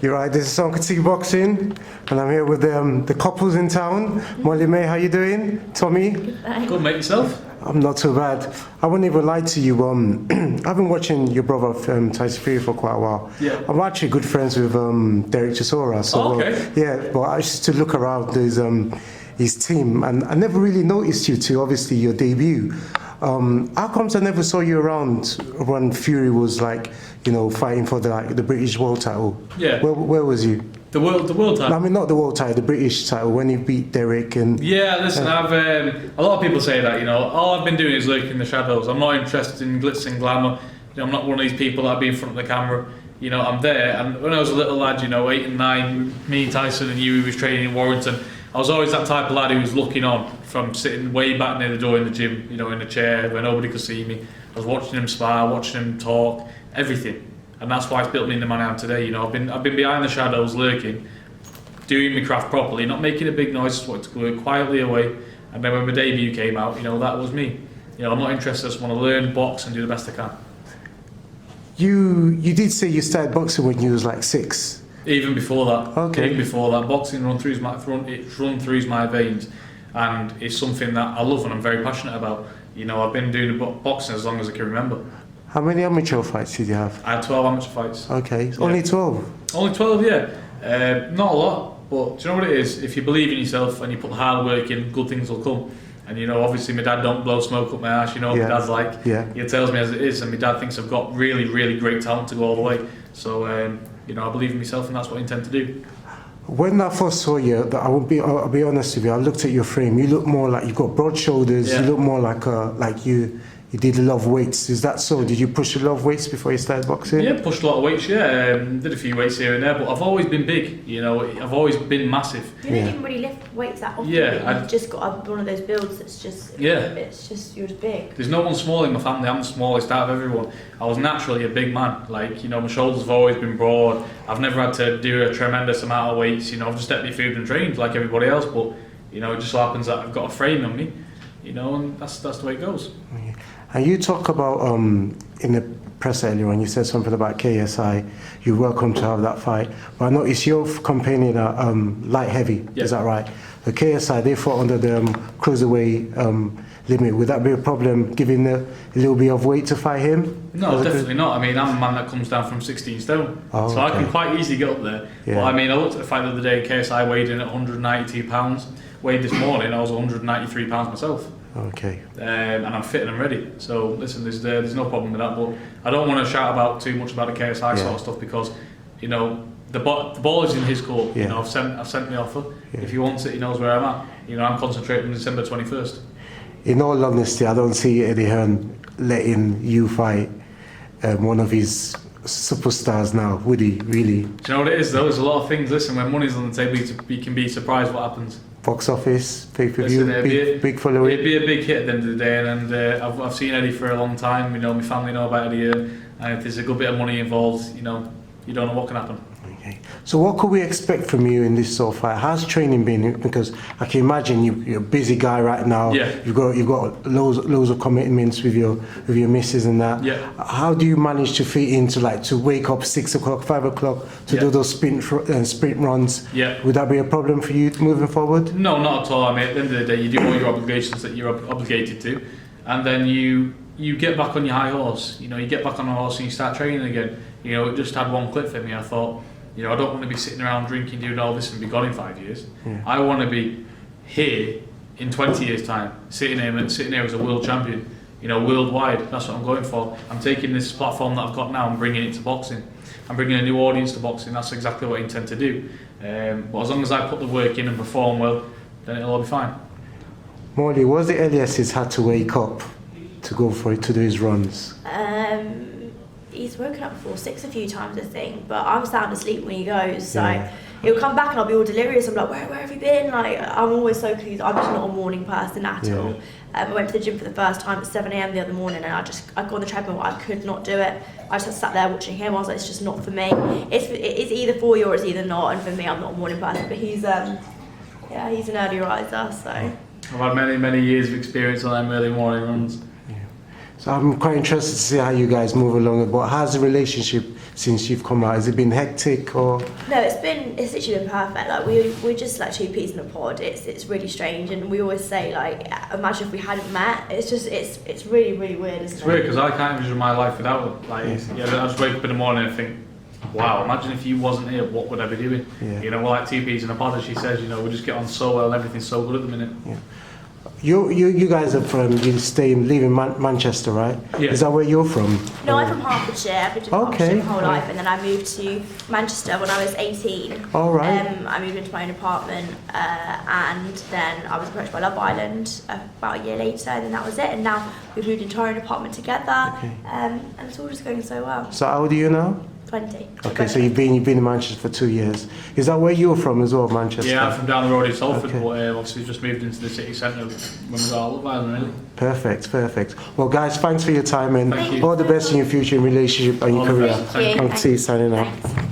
You're right, this is UncleTboxing, and I'm here with the couples in town. Molly May, how you doing? Tommy? Good, mate, yourself? I'm not too bad. I wouldn't even lie to you, I've been watching your brother Tyson Fury for quite a while. Yeah. I'm actually good friends with Derek Chisora. So, okay. Yeah, but I used to look around his team, and I never really noticed you till obviously your debut. How comes I never saw you around when Fury was like, you know, fighting for the British world title? Yeah. Where was you? The world title? I mean, not the world title, the British title, when you beat Derek and... Yeah, listen, I've a lot of people say that, you know, all I've been doing is lurking in the shadows. I'm not interested in glitz and glamour. You know, I'm not one of these people that be in front of the camera. You know, I'm there, and when I was a little lad, you know, 8 and 9, me, Tyson and you, was training in Warrington. I was always that type of lad who was looking on from sitting way back near the door in the gym, you know, in a chair where nobody could see me. I was watching him spar, watching him talk, everything. And that's why it's built me in the man I am today. You know, I've been behind the shadows, lurking, doing my craft properly, not making a big noise, just wanted to work quietly away. And then when my debut came out, you know, that was me. You know, I'm not interested, I just want to learn, box and do the best I can. You did say you started boxing when you was like 6. Even before that. Okay. Even before that, boxing run through my veins, and it's something that I love and I'm very passionate about. You know, I've been doing boxing as long as I can remember. How many amateur fights did you have? I had 12 amateur fights. Okay, Yeah. only 12? Only 12, yeah. Not a lot, but do you know what it is? If you believe in yourself and you put hard work in, good things will come. And you know, obviously my dad don't blow smoke up my ass, you know what my dad's like. Yeah. He tells me as it is, and my dad thinks I've got really, really great talent to go all the way. So, you know, I believe in myself and that's what I intend to do. When I first saw you, I'll be honest with you, I looked at your frame, you look more like, you've got broad shoulders, Yeah. you look more like you did a lot of weights. Is that so? Did you push a lot of weights before you started boxing? Yeah, pushed a lot of weights, yeah. Did a few weights here and there, but I've always been big, you know, I've always been massive. You didn't really lift weights that often. Yeah, You've just got one of those builds that's just, it's just, you're just big. There's no one small in my family, I'm the smallest out of everyone. I was naturally a big man, like, you know, my shoulders have always been broad. I've never had to do a tremendous amount of weights, you know, I've just ate my food and trained like everybody else, but, you know, it just so happens that I've got a frame on me, you know, and that's the way it goes. And you talk about, in the press earlier when you said something about KSI, you're welcome to have that fight. But I noticed you're campaigning at light heavy, Yeah. Is that right? The KSI, they fought under the cruiserweight limit. Would that be a problem, giving a little bit of weight to fight him? No, definitely not. I mean, I'm a man that comes down from 16 stone, Oh, so I okay. can quite easily get up there. Yeah. But I mean, I looked at the fight the other day, KSI weighed in at 192 pounds. Weighed this morning, I was 193 pounds myself. Okay. And I'm fit and I'm ready. So listen, there's no problem with that. But I don't want to shout about too much about the KSI sort of stuff because, you know, the ball is in his court. Yeah. You know, I've sent the offer. Yeah. If he wants it, he knows where I'm at. You know, I'm concentrating on December 21st. In all honesty, I don't see Eddie Hearn letting you fight one of his superstars now, would he, really? Do you know what it is though? There's a lot of things. Listen, when money's on the table, you can be surprised what happens. Box office, pay-per-view, Listen, big following. It'd be a big hit at the end of the day, and I've seen Eddie for a long time. You know, my family know about Eddie, and if there's a good bit of money involved, you know, you don't know what can happen. Okay. So what could we expect from you in this sort of fight? How's training been? Because I can imagine you're a busy guy right now. Yeah. You've got loads of commitments with your missus and that. Yeah. How do you manage to fit into to wake up 6 o'clock, 5 o'clock to do those sprint runs? Yeah. Would that be a problem for you moving forward? No, not at all. I mean, at the end of the day, you do all your obligations that you're obligated to, and then you get back on your high horse. You know, you get back on the horse and you start training again. You know, it just had one clip for me. I thought, you know, I don't want to be sitting around drinking, doing all this and be gone in 5 years. Yeah. I want to be here in 20 years' time, sitting here as a world champion, you know, worldwide. That's what I'm going for. I'm taking this platform that I've got now and bringing it to boxing. I'm bringing a new audience to boxing. That's exactly what I intend to do. But as long as I put the work in and perform well, then it'll all be fine. Molly, was the earliest he's had to wake up to go for it, to do his runs? He's woken up before 6 a few times, I think, but I'm sound asleep when he goes, so Yeah. he'll come back and I'll be all delirious. I'm like, where have you been? Like, I'm always so confused. I'm just not a morning person at Yeah. all. I went to the gym for the first time at 7 a.m. the other morning, and I got on the treadmill. I could not do it. I just sat there watching him. I was like, it's just not for me. It's either for you or it's either not. And for me, I'm not a morning person. But he's he's an early riser. So I've had many years of experience on them early morning runs. So I'm quite interested to see how you guys move along. But how's the relationship since you've come out? Has it been hectic or? No, it's literally been perfect. Like we're just like two peas in a pod. It's really strange, and we always say like, imagine if we hadn't met. It's really weird, isn't it? It's weird because I can't envision my life without it. Like, I just wake up in the morning and think, wow, imagine if you wasn't here, what would I be doing? Yeah. You know, we're like two peas in a pod, as she says. You know, we just get on so well, and everything's so good at the minute. Yeah. You guys are from, you live in Manchester, right? Yeah. Is that where you're from? No, I'm from Hertfordshire. I've been to Hertfordshire Okay. my whole life, and then I moved to Manchester when I was 18. All right. I moved into my own apartment, and then I was approached by Love Island about a year later, and then that was it. And now we've moved into our own apartment together, Okay. and it's all just going so well. So how old are you now? 20. Okay, so you've been in Manchester for 2 years. Is that where you're from as well, Manchester? Yeah, I'm from down the road in Salford, Okay. but obviously just moved into the city centre when we got out of Love Island, really. Perfect. Well, guys, thanks for your time and Thank you. all the best in your future in relationship and your All the career. best. Thank you. Uncle T signing out. Thanks.